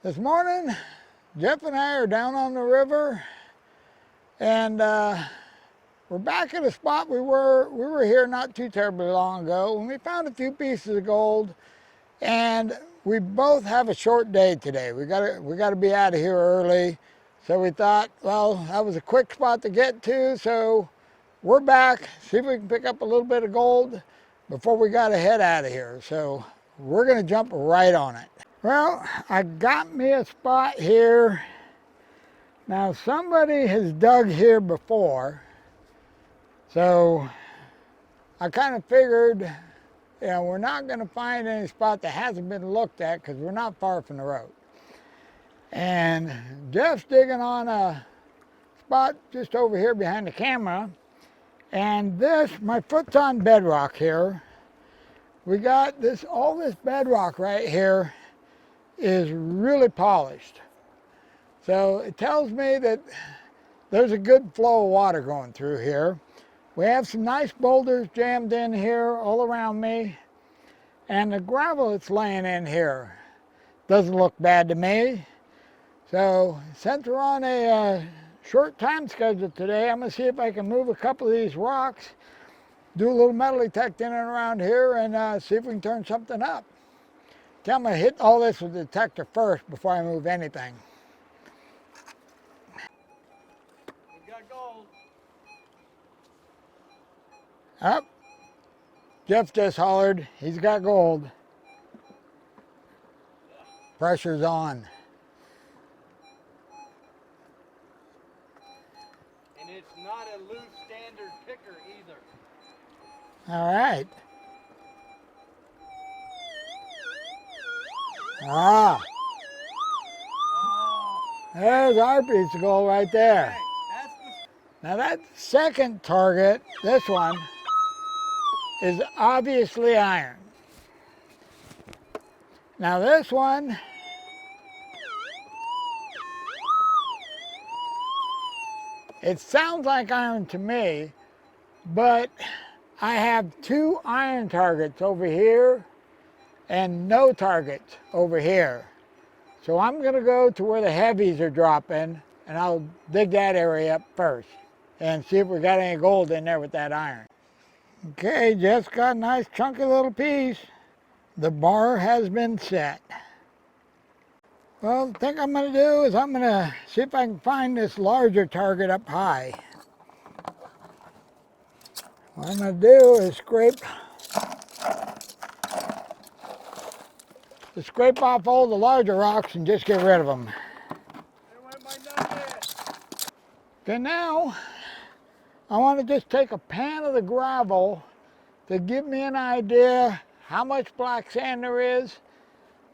This morning, Jeff and I are down on the river, and we're back at a spot we were here not too terribly long ago, and we found a few pieces of gold. And we both have a short day today. We gotta be out of here early, so we thought, well, that was a quick spot to get to, so we're back. See if we can pick up a little bit of gold before we gotta head out of here. So we're gonna jump right on it. Well, I got me a spot here. Now somebody has dug here before, so I kind of figured, you know, we're not going to find any spot that hasn't been looked at because we're not far from the road. And Jeff's digging on a spot just over here behind the camera, and my foot's on bedrock here. We got all this bedrock right here is really polished. So it tells me that there's a good flow of water going through here. We have some nice boulders jammed in here all around me, and the gravel that's laying in here doesn't look bad to me. So since we're on a short time schedule today, I'm going to see if I can move a couple of these rocks, do a little metal detecting around here, and see if we can turn something up. I'm going to hit all this with the detector first before I move anything. We got gold. Up. Jeff just hollered. He's got gold. Pressure's on. And it's not a loose standard picker either. All right. Ah. There's our piece of gold right there. Hey, Now that second target, this one, is obviously iron. Now this one, it sounds like iron to me, but I have two iron targets over here and no targets over here. So I'm going to go to where the heavies are dropping, and I'll dig that area up first and see if we got any gold in there with that iron. Okay, just got a nice chunky little piece. The bar has been set. Well, the thing I'm going to do is I'm going to see if I can find this larger target up high. What I'm going to do is scrape off all the larger rocks and just get rid of them. Okay, now I want to just take a pan of the gravel to give me an idea how much black sand there is,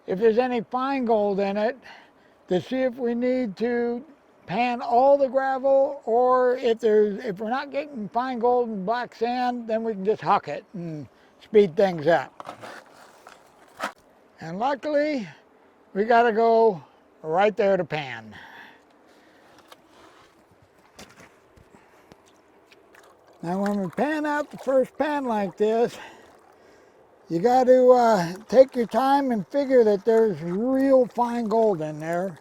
if there's any fine gold in it, to see if we need to pan all the gravel, or if we're not getting fine gold and black sand, then we can just huck it and speed things up. And luckily, we got to go right there to pan. Now when we pan out the first pan like this, you got to take your time and figure that there's real fine gold in there,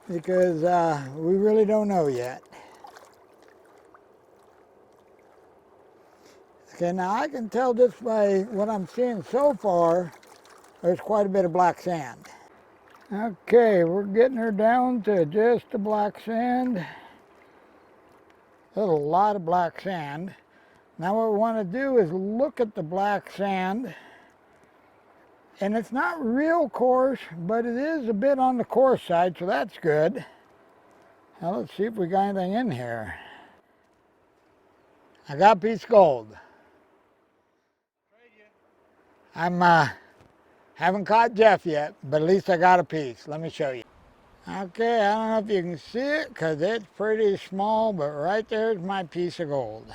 because we really don't know yet. Okay, now I can tell just by what I'm seeing so far, there's quite a bit of black sand. Okay, we're getting her down to just the black sand. There's a lot of black sand. Now what we want to do is look at the black sand. And it's not real coarse, but it is a bit on the coarse side, so that's good. Now let's see if we got anything in here. I got a piece of gold. Haven't caught Jeff yet, but at least I got a piece. Let me show you. Okay, I don't know if you can see it because it's pretty small, but right there's my piece of gold.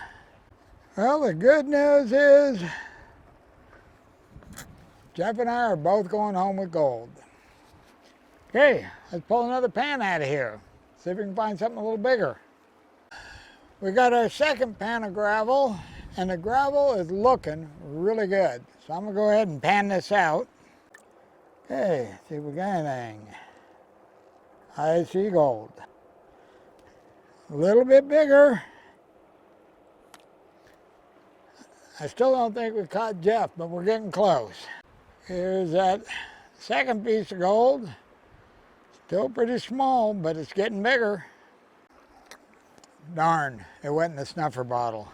Well, the good news is Jeff and I are both going home with gold. Okay, let's pull another pan out of here. See if we can find something a little bigger. We got our second pan of gravel, and the gravel is looking really good. So I'm gonna go ahead and pan this out. Okay, see if we got anything. I see gold. A little bit bigger. I still don't think we caught Jeff, but we're getting close. Here's that second piece of gold. Still pretty small, but it's getting bigger. Darn, it went in the snuffer bottle.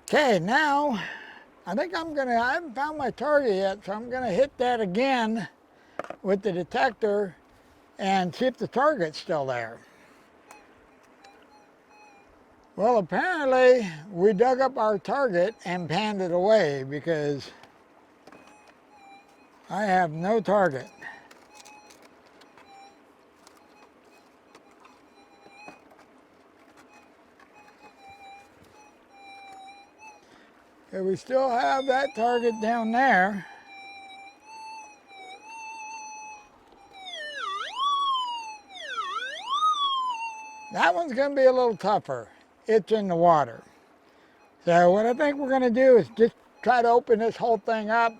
Okay, now I think I haven't found my target yet, so I'm gonna hit that again with the detector and see if the target's still there. Well, apparently we dug up our target and panned it away because I have no target. Okay, we still have that target down there. That one's gonna be a little tougher. It's in the water. So what I think we're gonna do is just try to open this whole thing up,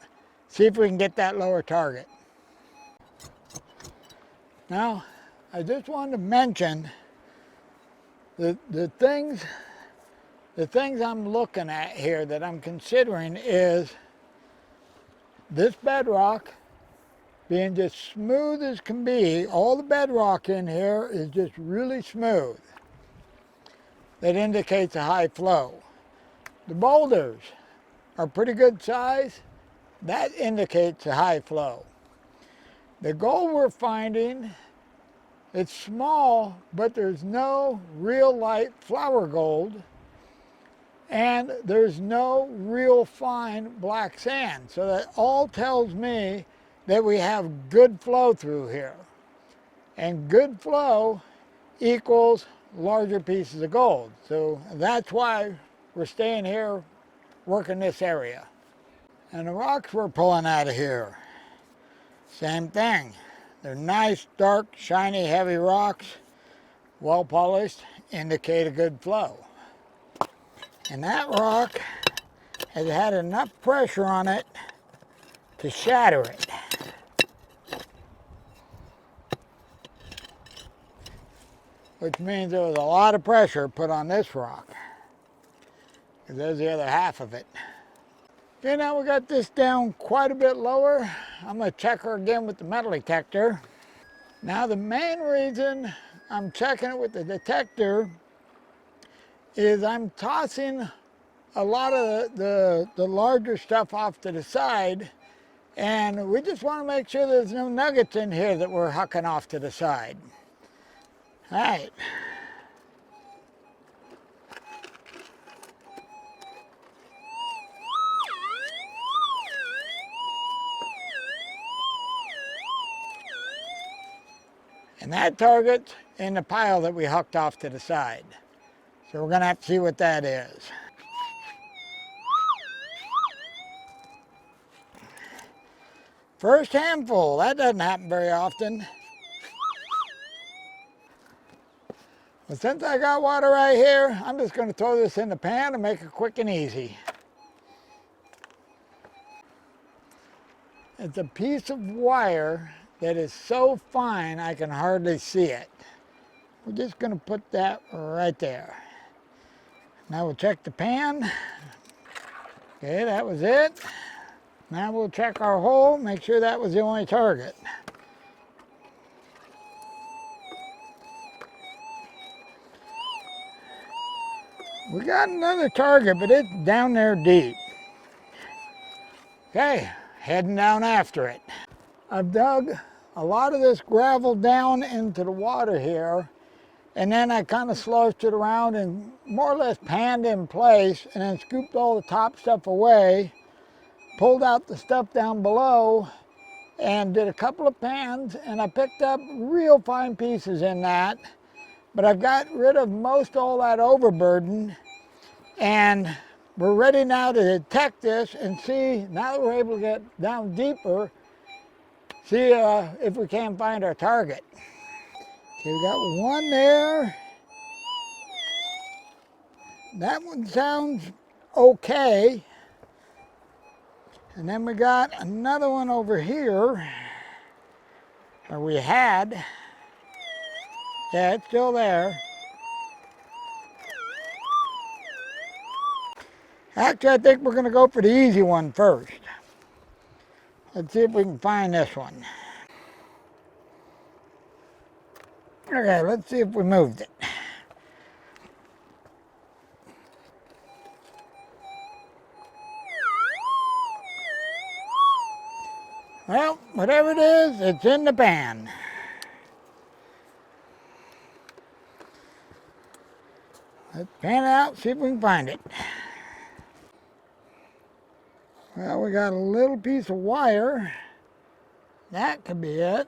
see if we can get that lower target. Now, I just wanted to mention the things I'm looking at here that I'm considering is this bedrock being just smooth as can be. All the bedrock in here is just really smooth. That indicates a high flow. The boulders are pretty good size. That indicates a high flow. The gold we're finding, it's small, but there's no real light flower gold, and there's no real fine black sand. So that all tells me that we have good flow through here. And good flow equals larger pieces of gold. So that's why we're staying here working this area. And the rocks we're pulling out of here, same thing. They're nice, dark, shiny, heavy rocks, well polished, indicate a good flow. And that rock has had enough pressure on it to shatter it. Which means there was a lot of pressure put on this rock. Because there's the other half of it. Okay, now we got this down quite a bit lower. I'm going to check her again with the metal detector. Now the main reason I'm checking it with the detector is I'm tossing a lot of the larger stuff off to the side, and we just want to make sure there's no nuggets in here that we're hucking off to the side. All right. And that target's in the pile that we hucked off to the side. So we're gonna have to see what that is. First handful, that doesn't happen very often. But since I got water right here, I'm just gonna throw this in the pan and make it quick and easy. It's a piece of wire that is so fine I can hardly see it. We're just gonna put that right there. Now we'll check the pan. Okay, that was it. Now we'll check our hole, make sure that was the only target. We got another target, but it's down there deep. Okay, heading down after it. I've dug a lot of this gravel down into the water here, and then I kind of sloshed it around and more or less panned in place, and then scooped all the top stuff away, pulled out the stuff down below, and did a couple of pans, and I picked up real fine pieces in that, but I've got rid of most all that overburden, and we're ready now to detect this and see, now that we're able to get down deeper, see if we can find our target. Okay, we got one there. That one sounds okay. And then we got another one over here. or we had. Yeah, it's still there. Actually, I think we're going to go for the easy one first. Let's see if we can find this one. Okay, let's see if we moved it. Well, whatever it is, it's in the pan. Let's pan it out, see if we can find it. Well, we got a little piece of wire. That could be it.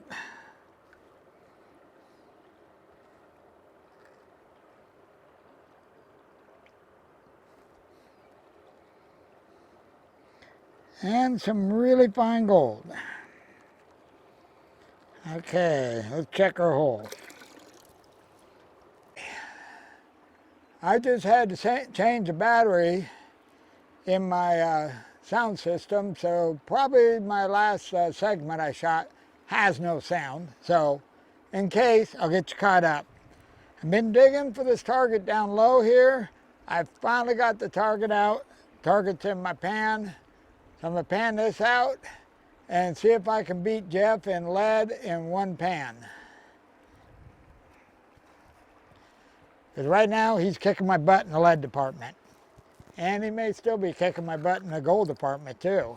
And some really fine gold. Okay, let's check our hole. I just had to change the battery in my sound system, so probably my last segment I shot has no sound. So in case, I'll get you caught up. I've been digging for this target down low here. I finally got the target out. Target's in my pan. So I'm going to pan this out and see if I can beat Jeff in lead in one pan. Because right now he's kicking my butt in the lead department. And he may still be kicking my butt in the gold department too.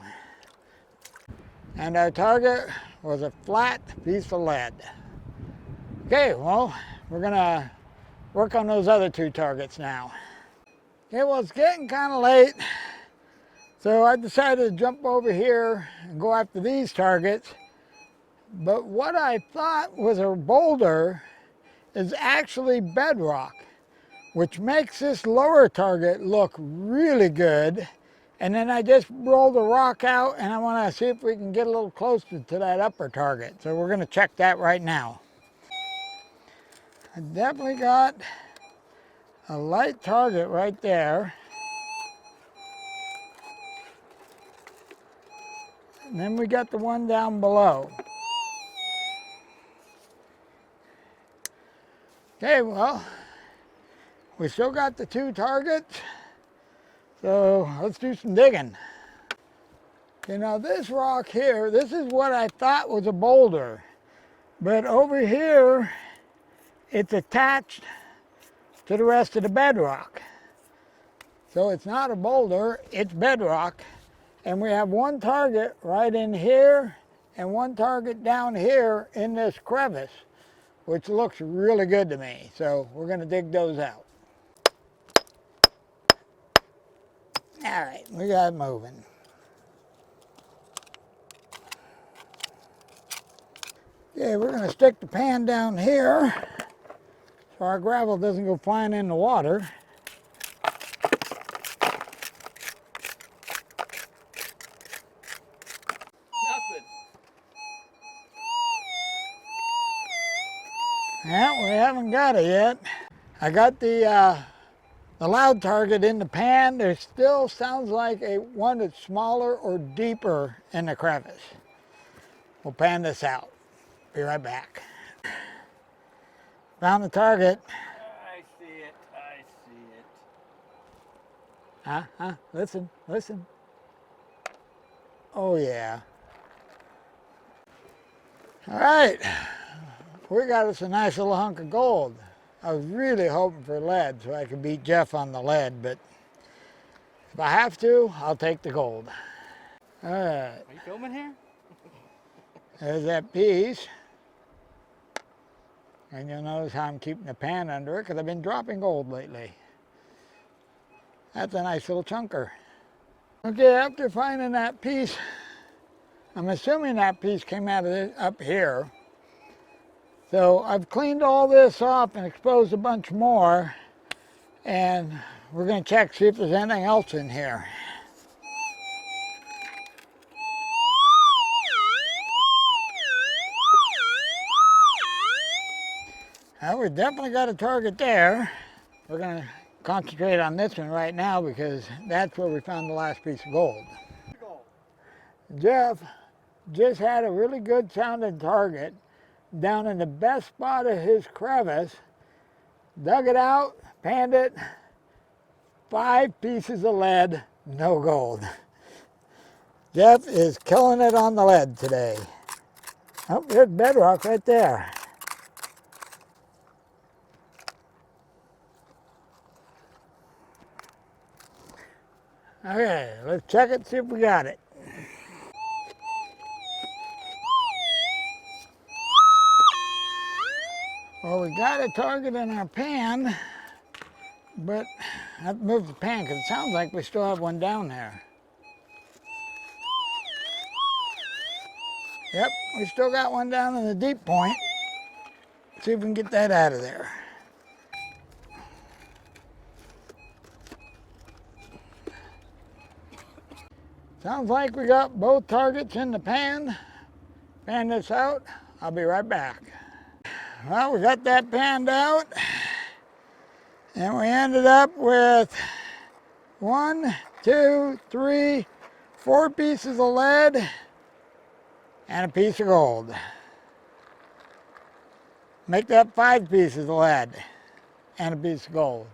And our target was a flat piece of lead. Okay, well, we're gonna work on those other two targets now. Okay, well, it's getting kind of late. So I decided to jump over here and go after these targets. But what I thought was a boulder is actually bedrock, which makes this lower target look really good. And then I just rolled the rock out and I want to see if we can get a little closer to that upper target. So we're going to check that right now. I definitely got a light target right there. And then we got the one down below. Okay, well, we still got the two targets, so let's do some digging. Okay, now this rock here, this is what I thought was a boulder, but over here, it's attached to the rest of the bedrock. So it's not a boulder, it's bedrock, and we have one target right in here and one target down here in this crevice, which looks really good to me. So we're going to dig those out. All right, we got it moving. Okay, we're going to stick the pan down here so our gravel doesn't go flying in the water. Nothing. Yeah, we haven't got it yet. I got the loud target in the pan. There still sounds like one that's smaller or deeper in the crevice. We'll pan this out. Be right back. Found the target. I see it. I see it. Listen, listen. Oh yeah. All right. We got us a nice little hunk of gold. I was really hoping for lead so I could beat Jeff on the lead, but if I have to, I'll take the gold. All right. Are you filming here? There's that piece. And you'll notice how I'm keeping the pan under it because I've been dropping gold lately. That's a nice little chunker. Okay, after finding that piece, I'm assuming that piece came out of this, up here. So I've cleaned all this off and exposed a bunch more. And we're going to check, see if there's anything else in here. Well, we definitely got a target there. We're going to concentrate on this one right now because that's where we found the last piece of gold. Jeff just had a really good sounding target, down in the best spot of his crevice, dug it out, panned it, 5 pieces of lead, no gold. Jeff is killing it on the lead today. Oh, there's bedrock right there. Okay, let's check it, see if we got it. Well, we got a target in our pan, but I have to move the pan because it sounds like we still have one down there. Yep, we still got one down in the deep point. See if we can get that out of there. Sounds like we got both targets in the pan. Pan this out, I'll be right back. Well, we got that panned out, and we ended up with 1, 2, 3, 4 pieces of lead and a piece of gold. Make that 5 pieces of lead and a piece of gold.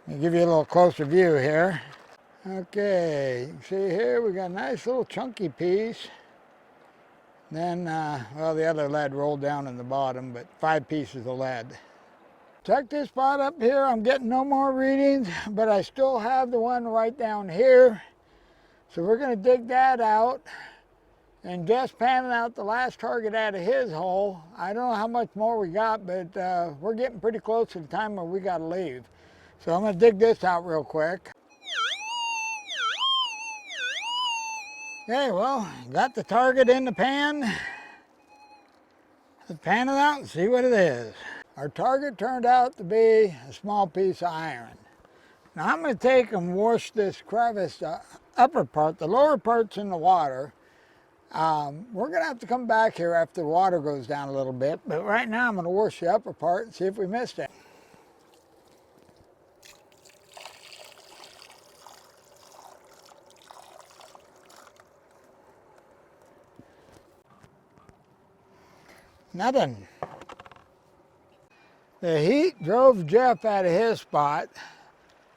Let me give you a little closer view here. Okay, you can see here we got a nice little chunky piece. Then, well, the other lead rolled down in the bottom, but 5 pieces of lead. Check this spot up here. I'm getting no more readings, but I still have the one right down here. So we're going to dig that out and just panning out the last target out of his hole. I don't know how much more we got, but we're getting pretty close to the time where we got to leave. So I'm going to dig this out real quick. Okay, well, got the target in the pan. Let's pan it out and see what it is. Our target turned out to be a small piece of iron. Now I'm going to take and wash this crevice, upper part, the lower part's in the water. We're going to have to come back here after the water goes down a little bit, but right now I'm going to wash the upper part and see if we missed it. Nothing. The heat drove Jeff out of his spot.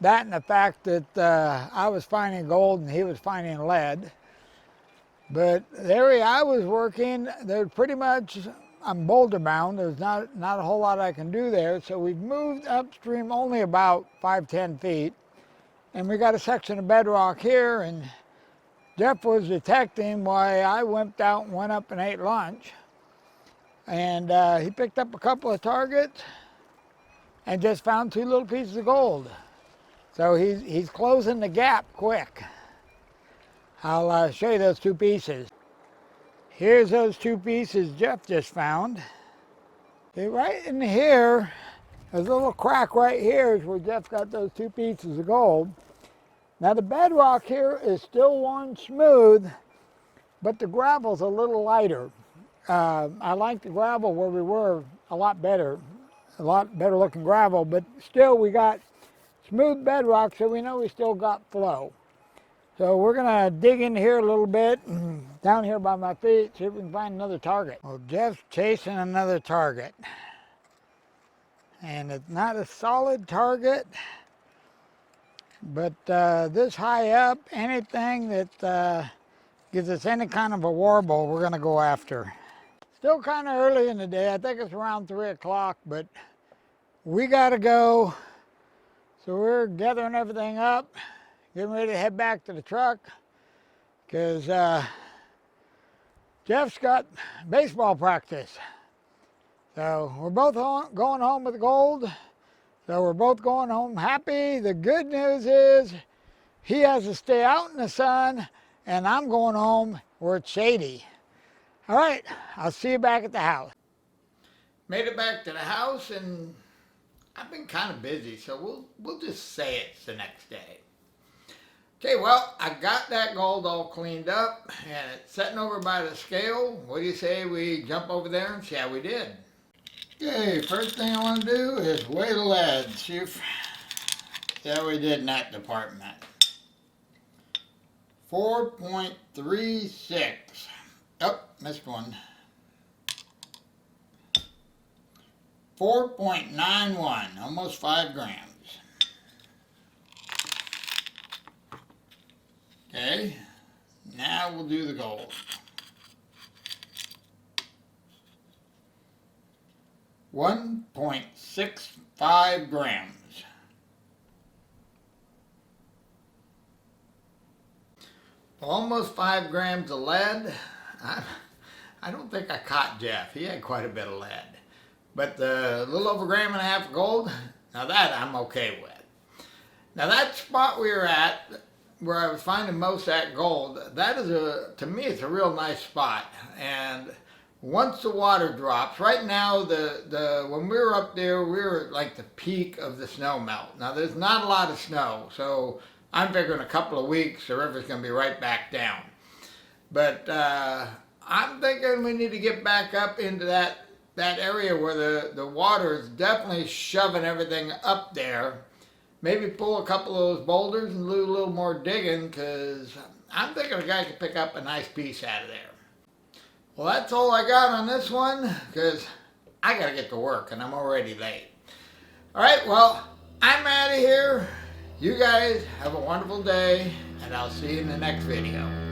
That and the fact that I was finding gold and he was finding lead. But the area I was working, there's pretty much, I'm boulder bound. There's not a whole lot I can do there. So we've moved upstream only about 5-10 feet. And we got a section of bedrock here, and Jeff was detecting why I wimped out and went up and ate lunch. And he picked up a couple of targets and just found 2 little pieces of gold. So he's closing the gap quick. I'll show you those 2 pieces. Here's those 2 pieces Jeff just found. Okay, right in here, there's a little crack right here is where Jeff got those 2 pieces of gold. Now the bedrock here is still worn smooth, but the gravel's a little lighter. I like the gravel where we were a lot better looking gravel, but still we got smooth bedrock, so we know we still got flow. So we're gonna dig in here a little bit, down here by my feet, see if we can find another target. Well, Jeff's chasing another target. And it's not a solid target, but this high up, anything that gives us any kind of a warble, we're gonna go after. Still kind of early in the day. I think it's around 3 o'clock, but we gotta go. So we're gathering everything up, getting ready to head back to the truck, because Jeff's got baseball practice. So we're both going home with gold. So we're both going home happy. The good news is he has to stay out in the sun, and I'm going home where it's shady. All right, I'll see you back at the house. Made it back to the house, and I've been kind of busy, so we'll just say it's the next day. Okay, well, I got that gold all cleaned up, and it's sitting over by the scale. What do you say we jump over there and see how we did? Okay, first thing I want to do is weigh the lead, see how we did in that department. 4.36. Oh, missed one. 4.91, almost 5 grams. Okay, now we'll do the gold. 1.65 grams. Almost 5 grams of lead. I don't think I caught Jeff. He had quite a bit of lead. But the little over 1.5 grams of gold, now that I'm okay with. Now that spot we were at, where I was finding most of that gold, that is to me, it's a real nice spot. And once the water drops, right now, when we were up there, we were at like the peak of the snow melt. Now there's not a lot of snow, so I'm figuring a couple of weeks, the river's gonna be right back down. But I'm thinking we need to get back up into that area where the water is definitely shoving everything up there. Maybe pull a couple of those boulders and do a little more digging, because I'm thinking a guy could pick up a nice piece out of there. Well, that's all I got on this one, because I gotta get to work and I'm already late. All right, well, I'm out of here. You guys have a wonderful day, and I'll see you in the next video.